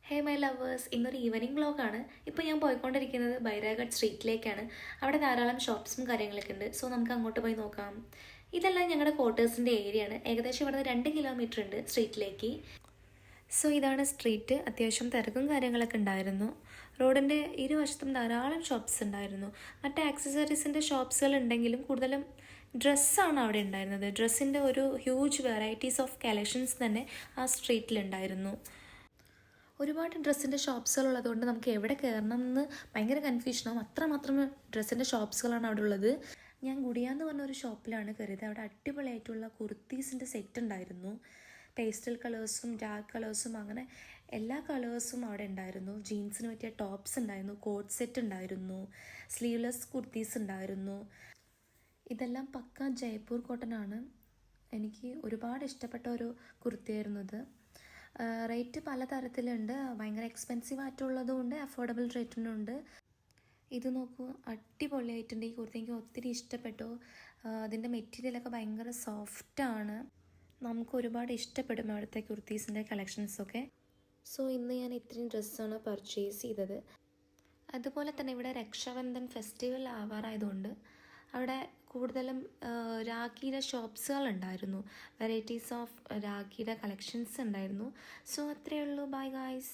Hey my lovers, ഇന്നൊരു evening വ്ളോഗാണ്. ഇപ്പോൾ ഞാൻ പോയിക്കൊണ്ടിരിക്കുന്നത് ബൈരാഗഡ് സ്ട്രീറ്റിലേക്കാണ്. അവിടെ ധാരാളം ഷോപ്സും കാര്യങ്ങളൊക്കെ ഉണ്ട്. സോ നമുക്ക് അങ്ങോട്ട് പോയി നോക്കാം. ഇതെല്ലാം ഞങ്ങളുടെ ക്വാർട്ടേഴ്സിൻ്റെ ഏരിയ ആണ്. ഏകദേശം ഇവിടുന്ന് 2 കിലോമീറ്റർ ഉണ്ട് സ്ട്രീറ്റിലേക്ക്. സോ ഇതാണ് സ്ട്രീറ്റ്. അത്യാവശ്യം തിരക്കും കാര്യങ്ങളൊക്കെ ഉണ്ടായിരുന്നു. റോഡിൻ്റെ ഇരുവശത്തും ധാരാളം ഷോപ്സ് ഉണ്ടായിരുന്നു. മറ്റ് ആക്സസറീസിൻ്റെ ഷോപ്സുകൾ ഉണ്ടെങ്കിലും കൂടുതലും ഡ്രസ്സാണ് അവിടെ ഉണ്ടായിരുന്നത്. ഡ്രസ്സിൻ്റെ ഒരു ഹ്യൂജ് വെറൈറ്റീസ് ഓഫ് കളക്ഷൻസ് തന്നെ ആ സ്ട്രീറ്റിലുണ്ടായിരുന്നു. ഒരുപാട് ഡ്രസ്സിൻ്റെ ഷോപ്സുകൾ ഉള്ളതുകൊണ്ട് നമുക്ക് എവിടെ കയറണം എന്ന് ഭയങ്കര കൺഫ്യൂഷനാവും. അത്രമാത്രം ഡ്രസ്സിൻ്റെ ഷോപ്സുകളാണ് അവിടെ ഉള്ളത്. ഞാൻ ഗുഡിയാന്ന് പറഞ്ഞൊരു ഷോപ്പിലാണ് കയറിയത്. അവിടെ അടിപൊളിയായിട്ടുള്ള കുർത്തീസിൻ്റെ സെറ്റ് ഉണ്ടായിരുന്നു. പേസ്റ്റൽ കളേഴ്സും ഡാർക്ക് കളേഴ്സും അങ്ങനെ എല്ലാ കളേഴ്സും അവിടെ ഉണ്ടായിരുന്നു. ജീൻസിന് പറ്റിയ ടോപ്സ് ഉണ്ടായിരുന്നു, കോട്ട് സെറ്റ് ഉണ്ടായിരുന്നു, സ്ലീവ്ലെസ് കുർത്തീസ് ഉണ്ടായിരുന്നു. ഇതെല്ലാം പക്ക ജയ്പൂർ കോട്ടനാണ്. എനിക്ക് ഒരുപാട് ഇഷ്ടപ്പെട്ട ഒരു കുർത്തിയായിരുന്നു ഇത്. റേറ്റ് പലതരത്തിലുണ്ട്. ഭയങ്കര എക്സ്പെൻസീവ് ആയിട്ടുള്ളതും ഉണ്ട്, അഫോർഡബിൾ റേറ്റിനുണ്ട്. ഇത് നോക്കൂ, അടിപൊളിയായിട്ടുണ്ട്. ഈ കുർത്തി എനിക്ക് ഒത്തിരി ഇഷ്ടപ്പെട്ടു. അതിൻ്റെ മെറ്റീരിയലൊക്കെ ഭയങ്കര സോഫ്റ്റാണ്. നമുക്ക് ഒരുപാട് ഇഷ്ടപ്പെടും അവിടുത്തെ കുർത്തീസിൻ്റെ കളക്ഷൻസൊക്കെ. സോ ഇന്ന് ഞാൻ ഇത്രയും ഡ്രസ്സാണ് പർച്ചേസ് ചെയ്തത്. അതുപോലെ തന്നെ ഇവിടെ രക്ഷാബന്ധൻ ഫെസ്റ്റിവൽ ആവാറായതുകൊണ്ട് അവിടെ കൂടുതലും രാഖിയുടെ ഷോപ്സുകൾ ഉണ്ടായിരുന്നു. വെറൈറ്റീസ് ഓഫ് രാഖിയുടെ കളക്ഷൻസ് ഉണ്ടായിരുന്നു. സോ അത്രയേ ഉള്ളൂ. Bye guys.